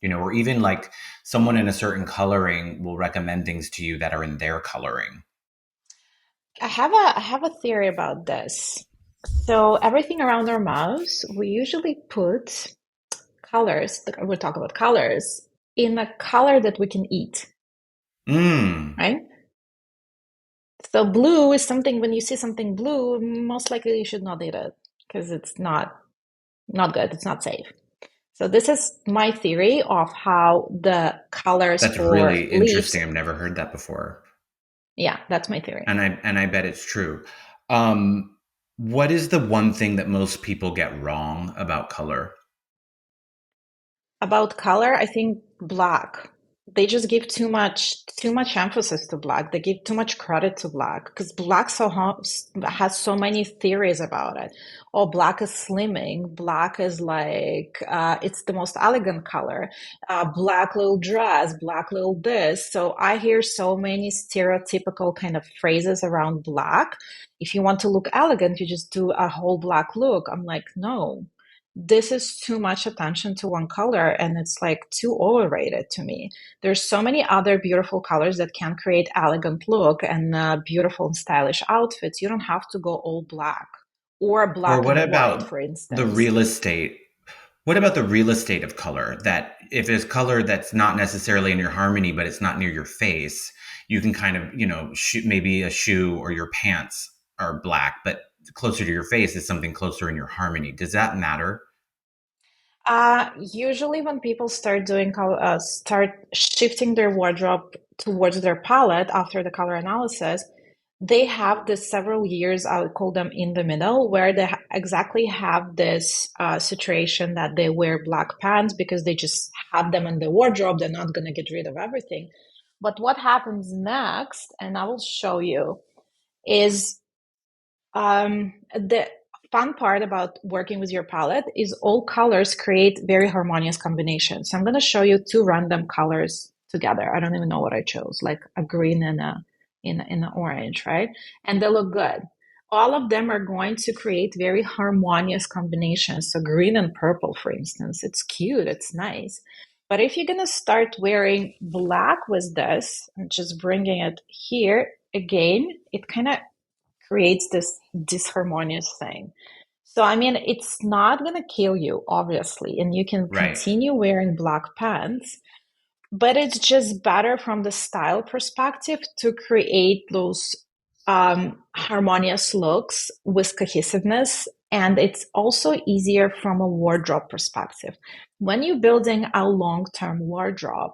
or even like someone in a certain coloring will recommend things to you that are in their coloring. I have a theory about this. So everything around our mouths, we usually put colors, like we'll talk about colors, in a color that we can eat, Mm. right? So blue is something when you see something blue, most likely you should not eat it because it's not good, it's not safe. So this is my theory of how the colors That's for really leaves, interesting. I've never heard that before. yeah, that's my theory. And I bet it's true. Um, what is the one thing that most people get wrong about color? About color, I think black. They just give too much emphasis to black. They give too much credit to black because black has so many theories about it. Oh, black is slimming. Black is like it's the most elegant color. Black little dress, black little this. So I hear so many stereotypical kind of phrases around black. If you want to look elegant, you just do a whole black look. I'm like, no, this is too much attention to one color and it's like too overrated to me. There's so many other beautiful colors that can create elegant look and beautiful and stylish outfits. You don't have to go all black or Or black what and white, about for the instance. real estate? What about the real estate of color? That if it's color that's not necessarily in your harmony, but it's not near your face, you can kind of, maybe a shoe or your pants are black, but closer to your face is something closer in your harmony. Does that matter? Usually when people start shifting their wardrobe towards their palette after the color analysis, they have this several years, I would call them in the middle, where they exactly have this situation that they wear black pants because they just have them in the wardrobe. They're not going to get rid of everything. But what happens next, and I will show you, is the fun part about working with your palette is all colors create very harmonious combinations. So I'm going to show you two random colors together. I don't even know what I chose, like a green and in an orange, right? And they look good. All of them are going to create very harmonious combinations. So green and purple, for instance, it's cute, it's nice. But if you're gonna start wearing black with this and just bringing it here again, it kind of creates this disharmonious thing. So, I mean, it's not going to kill you, obviously, and you can Right. continue wearing black pants, but it's just better from the style perspective to create those harmonious looks with cohesiveness. And it's also easier from a wardrobe perspective. When you're building a long term wardrobe,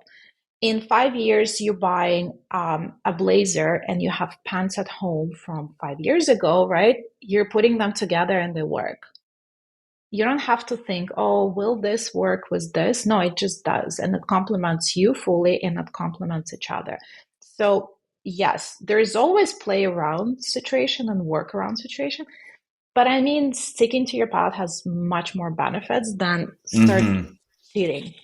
in 5 years, you're buying a blazer and you have pants at home from 5 years ago, right? You're putting them together and they work. You don't have to think, oh, will this work with this? No, it just does. And it complements you fully and it complements each other. So, yes, there is always play around situation and work around situation. But I mean, sticking to your path has much more benefits than start Hmm. cheating.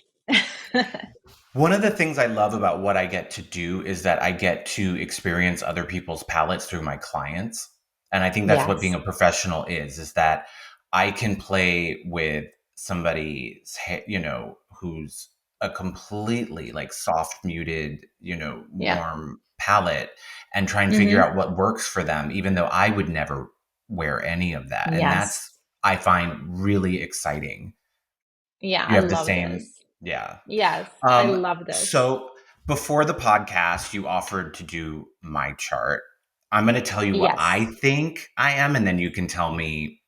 One of the things I love about what I get to do is that I get to experience other people's palettes through my clients. And I think that's what being Yes. a professional is that I can play with somebody's, who's a completely like soft muted, Yeah. warm palette and try and figure Hmm. out what works for them, even though I would never wear any of that. And Yes. that's, I find really exciting. Yeah, You I have the love same, this. yeah. Yes, I love this. So before the podcast, you offered to do my chart. I'm going to tell you what I Yes. think I am, and then you can tell me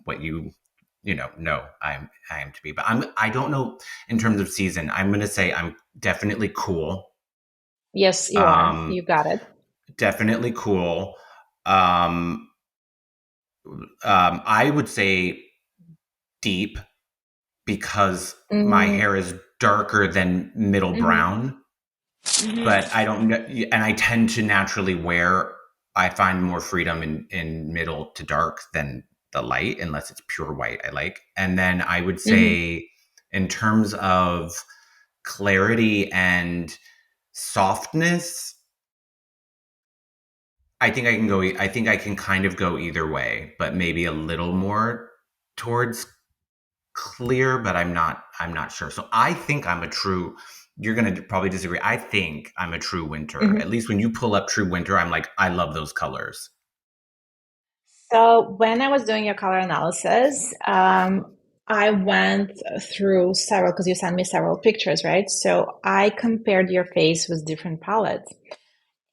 what know I am to be. But I don't know in terms of season. I'm going to say I'm definitely cool. Yes, you are. Um, You got it. definitely cool. Um, I would say deep because my Mm-hmm. hair is darker than middle Mm-hmm. brown, but Mm-hmm. I don't know, and I tend to naturally wear. I find more freedom in middle to dark than the light, unless it's pure white. I like, and then I would Mm-hmm. say, in terms of clarity and softness, I think I can go. I think I can kind of go either way, but maybe a little more towards clear, but I'm not sure. So I think I'm a true, you're going to probably disagree. I think I'm a true winter. At Mm-hmm. least when you pull up true winter, I'm like, I love those colors. So when I was doing your color analysis, I went through several because you sent me several pictures, right? So I compared your face with different palettes.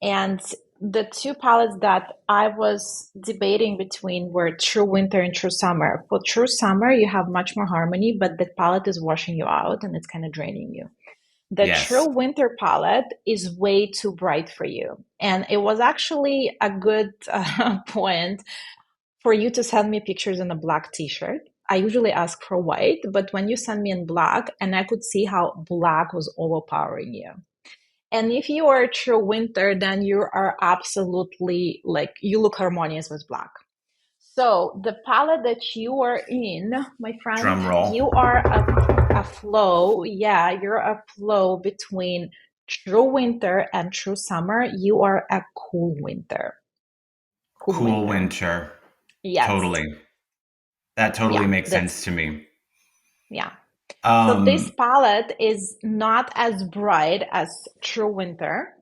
And the two palettes that I was debating between were True Winter and True Summer. For True Summer, you have much more harmony, but the palette is washing you out and it's kind of draining you. The True Yes. Winter palette is way too bright for you. And it was actually a good point for you to send me pictures in a black t-shirt. I usually ask for white, but when you send me in black, and I could see how black was overpowering you. And if you are a true winter, then you are absolutely like you look harmonious with black. So the palette that you are in, my friend, Drum roll. you are a flow. Yeah, you're a flow between true winter and true summer. You are a cool winter. Cool Cool winter. winter. Yes. Totally. That totally Yeah, makes that's sense to me. yeah. So this Um, palette is not as bright as true winter,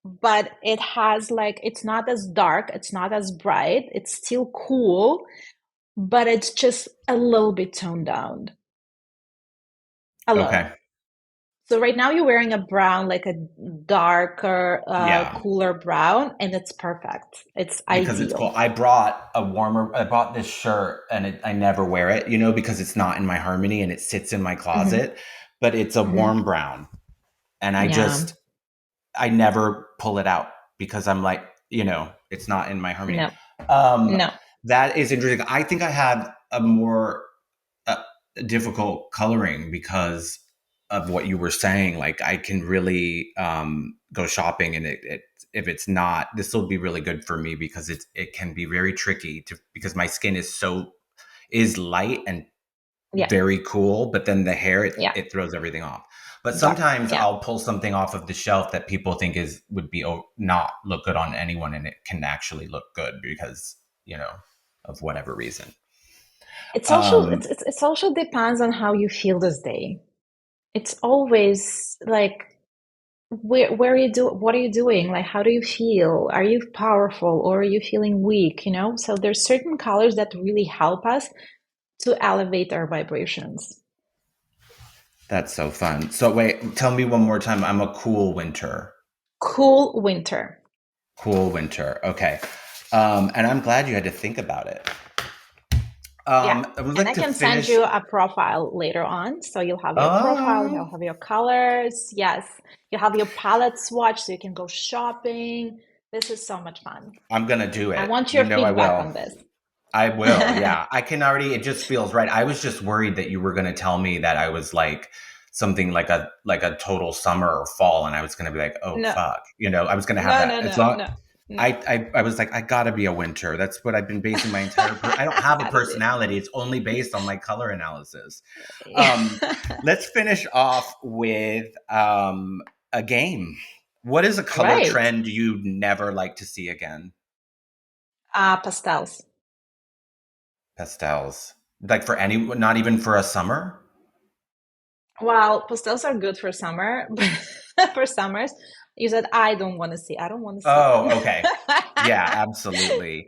but it has like it's not as dark, it's not as bright, it's still cool, but it's just a little bit toned down. A okay. little. So right now you're wearing a brown, like a darker, Yeah. cooler brown, and it's perfect. It's Because it's cool. ideal. I brought this shirt and I never wear it, because it's not in my harmony and it sits in my Hmm. closet, but it's a Hmm. warm brown. And Yeah. I never pull it out because I'm like, it's not in my harmony. No. Um, No. that is interesting. I think I have a more uh, difficult coloring because of what you were saying. Like I can really go shopping, and if it's not, this will be really good for me because it can be very tricky because my skin is light and Yeah. very cool, but then the hair Yeah. it throws everything off. But Dark. sometimes Yeah. I'll pull something off of the shelf that people think would be not look good on anyone, and it can actually look good because of whatever reason. It's also Um, it's also depends on how you feel this day. It's always like, where are you what are you doing? Like, how do you feel? Are you powerful or are you feeling weak? So there's certain colors that really help us to elevate our vibrations. That's so fun. So wait, tell me one more time. I'm a cool winter. Cool winter. Cool winter. Okay. And I'm glad you had to think about it. Yeah. I would And like I to can send finish. you a profile later on. So you'll have your profile, you'll Um, have your colors. Yes. You'll have your palette swatch so you can go shopping. This is so much fun. I'm gonna do I it. want You your know I feedback will. on this. I will. Yeah. I can already, it just feels right. I was just worried that you were going to tell me that I was like something like a total summer or fall. And I was going to be like, oh, No, fuck. I was going to have no, that. no, As no, long, no, no. I was like, I gotta be a winter. That's what I've been basing my I don't have a Gotta be. personality. It's only based on my color analysis. Yeah. Um, let's finish off with, a game. What is a All color right. trend you'd never like to see again? Pastels. Pastels. Like for any, not even for a summer? Well, pastels are good for summer, but for summers, you said I don't want to see. I don't want to see them. Oh, okay. Yeah, absolutely.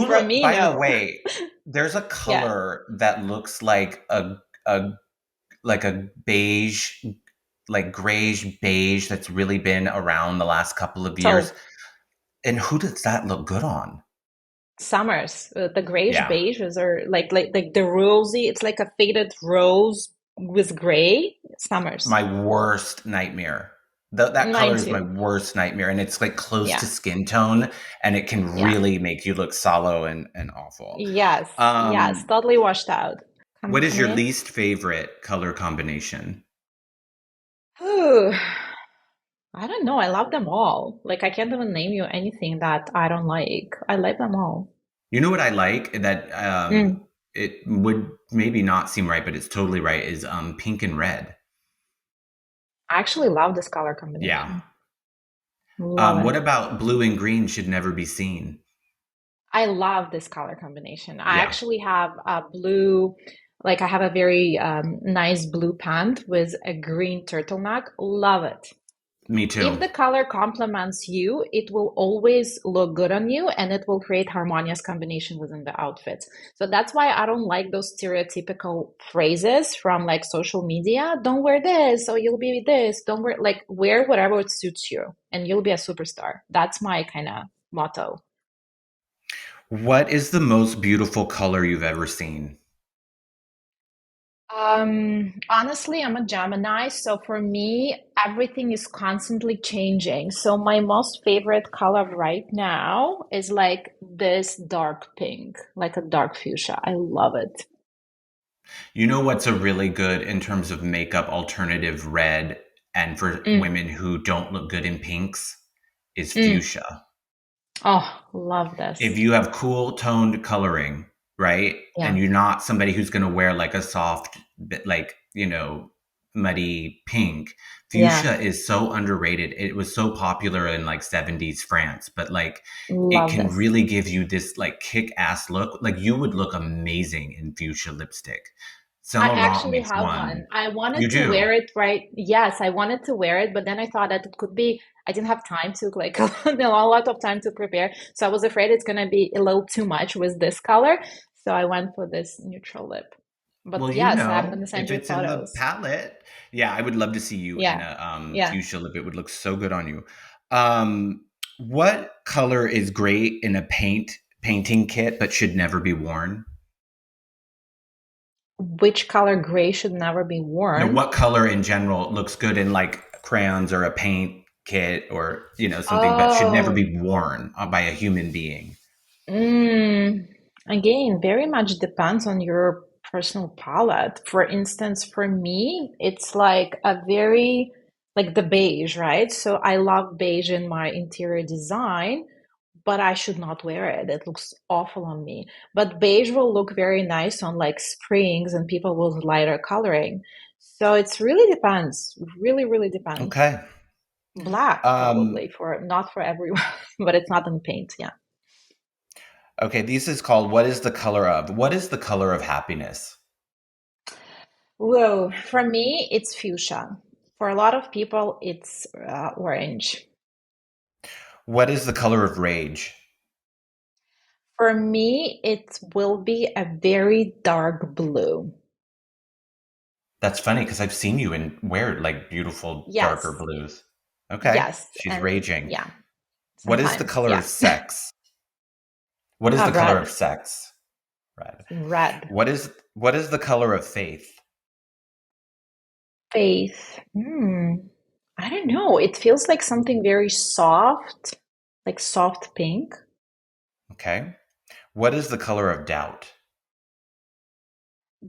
For me, By the no. way, there's a Yeah. color that looks like a like a beige, like grayish beige that's really been around the last couple of years. So And who does that look good on? summers, the grayish Yeah. beiges are like the rosy. It's like a faded rose with gray. Summers. My worst nightmare. That Mine color is my too. worst nightmare. And it's like close to Yeah. skin tone and it can Yeah. really make you look sallow and awful. Yes. Yes. Um, Totally washed out. what is Coming your in. least favorite color combination? Ooh, I don't know. I love them all. Like, I can't even name you anything that I don't like. I like them all. You know what I like that Mm. it would maybe not seem right, but it's totally right is pink and red. I actually love this color Yeah. combination. Love What it. about blue and green should never be seen? I love this color combination. I Yeah, actually have a blue, like I have a very nice blue pant with a green turtleneck. Love it. me If too. the color complements you, it will always look good on you and it will create harmonious combination within the outfit. So that's why I don't like those stereotypical phrases from like social media. Don't wear this, or you'll be this. Don't wear, like, wear whatever it suits you and you'll be a superstar. That's my kind of motto. What is the most beautiful color you've ever seen? Honestly, I'm a Gemini, so for me, everything is constantly changing. So my most favorite color right now is like this dark pink, like a dark fuchsia. I love it. You know what's a really good in terms of makeup alternative red and for Mm, women who don't look good in pinks is mm. fuchsia. Oh, love If this. you have cool toned coloring, right? And Yeah, you're not somebody who's going to wear like a soft, like, muddy pink, yeah, fuchsia is so underrated. It was so popular in like 70s France, but like it love can this. really give you this like kick ass look. Like you would look amazing in fuchsia lipstick. Saint I Laurent actually makes have one. one. I You wanted to do. wear it right. Yes, I wanted to wear it, but then I thought that it could be, I didn't have time to like a lot of time to prepare. So I was afraid it's gonna be a little too much with this color. So I went for this neutral lip. But Well, yes, I'm gonna send if you it's in the photos. palette, yeah, I would love to see you in Yeah. a Yeah. fuchsia lip. It would look so good on you. What color is great in a painting kit but should never be worn? Which color gray should never be No, worn? what color in general looks good in like crayons or a paint kit or something, but should never Oh, be worn by a human being? mm, again, very much depends on your personal palette. For instance, for me, it's like a very, like the beige, right? So I love beige in my interior design, but I should not wear it. It looks awful on me. But beige will look very nice on like springs and people with lighter coloring. So it's really depends. Really, really depends. Okay. Black Um, probably for not for everyone, but it's not in paint. Yeah. okay, this is called What is the color of? What is the color of happiness? Whoa, for me, it's fuchsia. For a lot of people, it's orange. What is the color of rage? For me, it will be a very dark blue. That's funny because I've seen you in wear like beautiful darker Yes, blues. Okay, yes, she's and raging. yeah, What is the sometimes, color of yeah. sex? What is the color of Red, sex? Red. red. What is the color of faith? Faith. I don't know. It feels like something very soft, like soft pink. Okay. What is the color of doubt?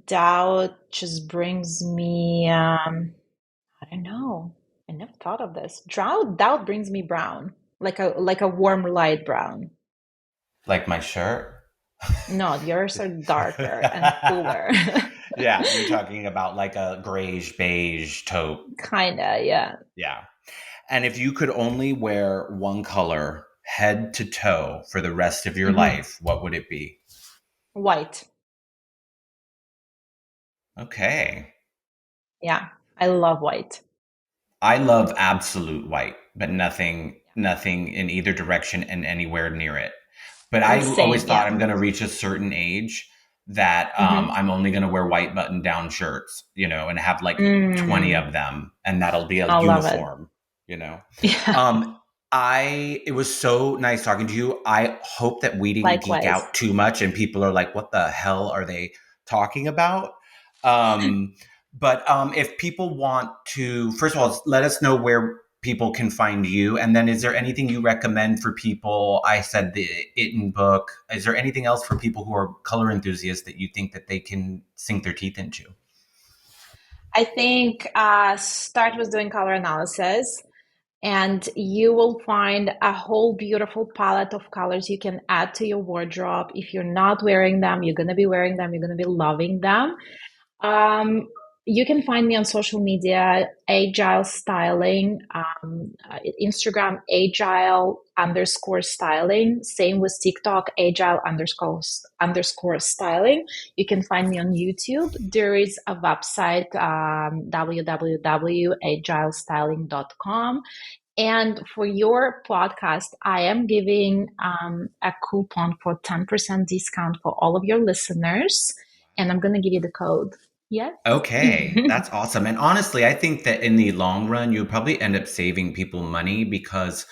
Doubt just brings me, I don't know. I never thought of this. Doubt brings me brown, like a warm light brown. Like my shirt? No, yours are darker and cooler. Yeah, you're talking about like a grayish beige taupe. Kinda, yeah. Yeah. And if you could only wear one color head to toe for the rest of your hmm life, what would it be? White. Okay. Yeah, I love white. I love absolute white, but nothing in either direction and anywhere near it. But I always Same, thought yeah. I'm going to reach a certain age that hmm I'm only going to wear white button down shirts, and have like 20 Mm, of them, and that'll be a I love it. uniform, you know. Yeah, Um, it was so nice talking to you. I hope that we didn't geek likewise. out too much and people are like, what the hell are they talking about? Um, but if people want to, first of all, let us know where people can find you. And then is there anything you recommend for people? I said the Itten book. Is there anything else for people who are color enthusiasts that you think that they can sink their teeth into? I think start with doing color analysis, and you will find a whole beautiful palette of colors you can add to your wardrobe. If you're not wearing them, you're going to be wearing them, you're going to be loving them. You can find me on social media, Agile Styling, Instagram, Agile_styling. Same with TikTok, Agile__styling. You can find me on YouTube. There is a website, www.agilestyling.com. And for your podcast, I am giving a coupon for 10% discount for all of your listeners. And I'm going to give you the code. Yes. Okay, that's awesome. And honestly, I think that in the long run, you'll probably end up saving people money because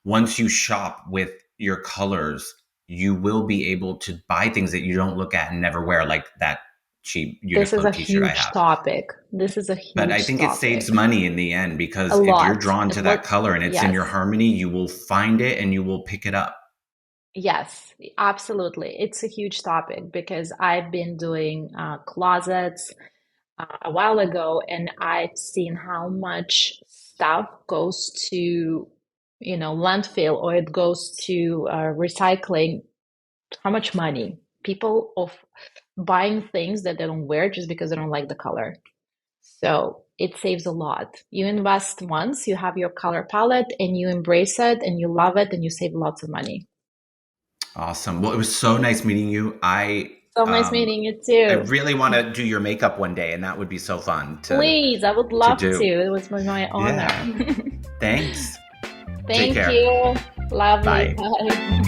once you shop with your colors, you will be able to buy things that you don't look at and never wear, like that cheap This is Uniqlo a t-shirt I huge have. topic. This is a But I huge think it topic. saves money in the end A because if you're lot. drawn to that color and it's in your Yes. harmony, you will find it and you will pick it up. Yes, absolutely. It's a huge topic because I've been doing closets a while ago, and I've seen how much stuff goes to, landfill, or it goes to recycling. How much money people of buying things that they don't wear just because they don't like the color. So it saves a lot. You invest once, you have your color palette, and you embrace it, and you love it, and you save lots of money. Awesome. Well, it was so nice meeting you. So nice Um, meeting you I too. really want to do your makeup one day, and that would be so fun Please, I would to love to. do. It was my honor. Yeah. Thanks. Take Thank care. you. Love you. Bye. Bye.